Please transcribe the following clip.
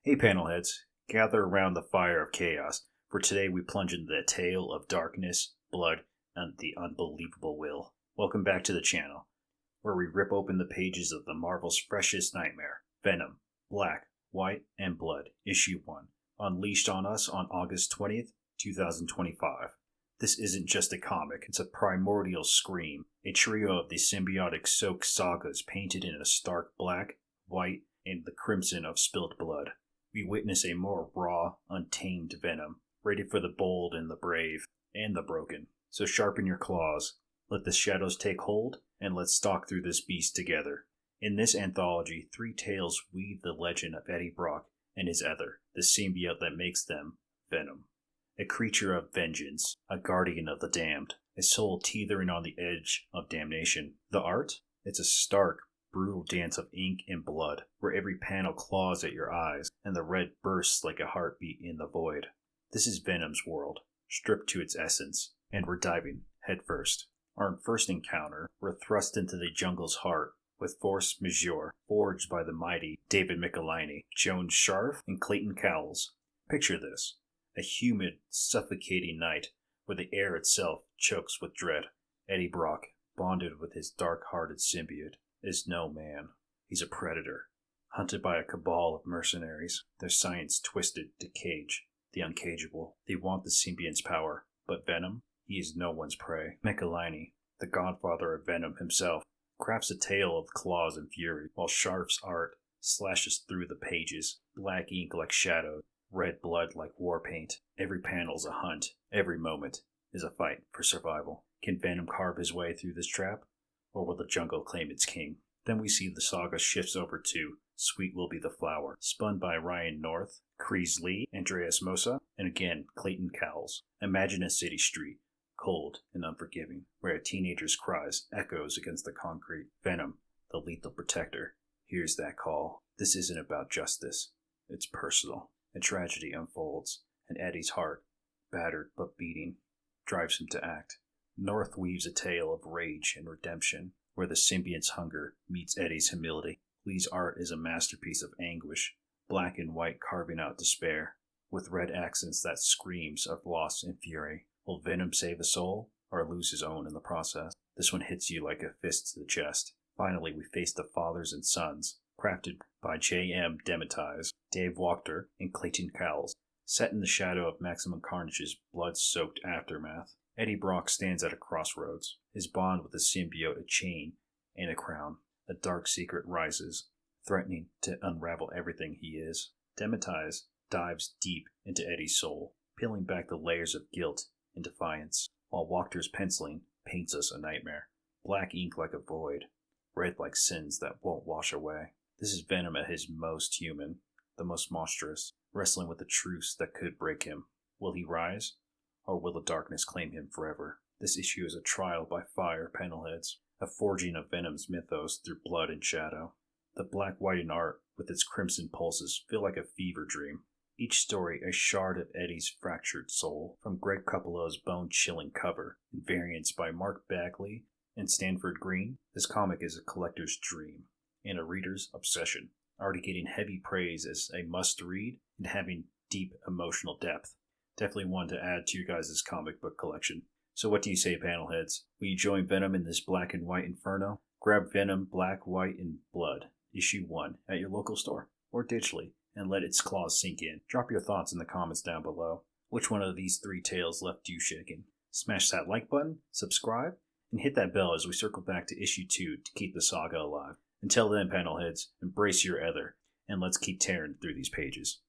Hey panelheads, gather around the fire of chaos, for today we plunge into the tale of darkness, blood, and the unbelievable will. Welcome back to the channel, where we rip open the pages of the Marvel's freshest nightmare, Venom, Black, White, and Blood, Issue 1, unleashed on us on August 20th, 2025. This isn't just a comic, it's a primordial scream, a trio of the symbiotic soaked sagas painted in a stark black, white, and the crimson of spilt blood. We witness a more raw, untamed Venom, ready for the bold and the brave, and the broken. So sharpen your claws, let the shadows take hold, and let's stalk through this beast together. In this anthology, 3 tales weave the legend of Eddie Brock and his other, the symbiote that makes them Venom. A creature of vengeance, a guardian of the damned, a soul teetering on the edge of damnation. The art? It's a stark, brutal dance of ink and blood, where every panel claws at your eyes, and the red bursts like a heartbeat in the void. This is Venom's world, stripped to its essence, and we're diving headfirst. Our first encounter, we're thrust into the jungle's heart, with Force Majeure, forged by the mighty David Michelinie, Joan Sharf, and Clayton Cowles. Picture this, a humid, suffocating night, where the air itself chokes with dread. Eddie Brock, bonded with his dark-hearted symbiote, is no man. He's a predator, hunted by a cabal of mercenaries, their science twisted to cage the uncageable. They want the symbiote's power, but Venom, he is no one's prey. Michelinie, the godfather of Venom himself, crafts a tale of claws and fury, while Sharf's art slashes through the pages, black ink like shadows, red blood like war paint. Every panel's a hunt, every moment is a fight for survival. Can Venom carve his way through this trap? Or will the jungle claim its king? Then we see the saga shifts over to Sweet Will Be the Flower, spun by Ryan North, Kreese Lee, Andreas Mosa, and again Clayton Cowles. Imagine a city street, cold and unforgiving, where a teenager's cries echoes against the concrete. Venom, the lethal protector, hears that call. This isn't about justice. It's personal. A tragedy unfolds, and Eddie's heart, battered but beating, drives him to act. North weaves a tale of rage and redemption, where the symbiote's hunger meets Eddie's humility. Lee's art is a masterpiece of anguish, black and white carving out despair, with red accents that screams of loss and fury. Will Venom save a soul, or lose his own in the process? This one hits you like a fist to the chest. Finally, we face the fathers and sons, crafted by J.M. Demetize, Dave Wachter, and Clayton Cowles, set in the shadow of Maximum Carnage's blood-soaked aftermath. Eddie Brock stands at a crossroads, his bond with the symbiote a chain and a crown. A dark secret rises, threatening to unravel everything he is. Demetize dives deep into Eddie's soul, peeling back the layers of guilt and defiance, while Wachter's penciling paints us a nightmare. Black ink like a void, red like sins that won't wash away. This is Venom at his most human, the most monstrous, wrestling with the truths that could break him. Will he rise? Or will the darkness claim him forever? This issue is a trial by fire, panelheads, a forging of Venom's mythos through blood and shadow. The black white in art, with its crimson pulses, feel like a fever dream. Each story a shard of Eddie's fractured soul, from Greg Capullo's bone-chilling cover, and variants by Mark Bagley and Stanford Green. This comic is a collector's dream, and a reader's obsession, already getting heavy praise as a must-read and having deep emotional depth. Definitely one to add to your guys' comic book collection. So what do you say, panelheads? Will you join Venom in this black and white inferno? Grab Venom, Black, White, and Blood, Issue 1, at your local store, or digitally, and let its claws sink in. Drop your thoughts in the comments down below. Which one of these 3 tales left you shaking? Smash that like button, subscribe, and hit that bell as we circle back to Issue 2 to keep the saga alive. Until then, panelheads, embrace your ether, and let's keep tearing through these pages.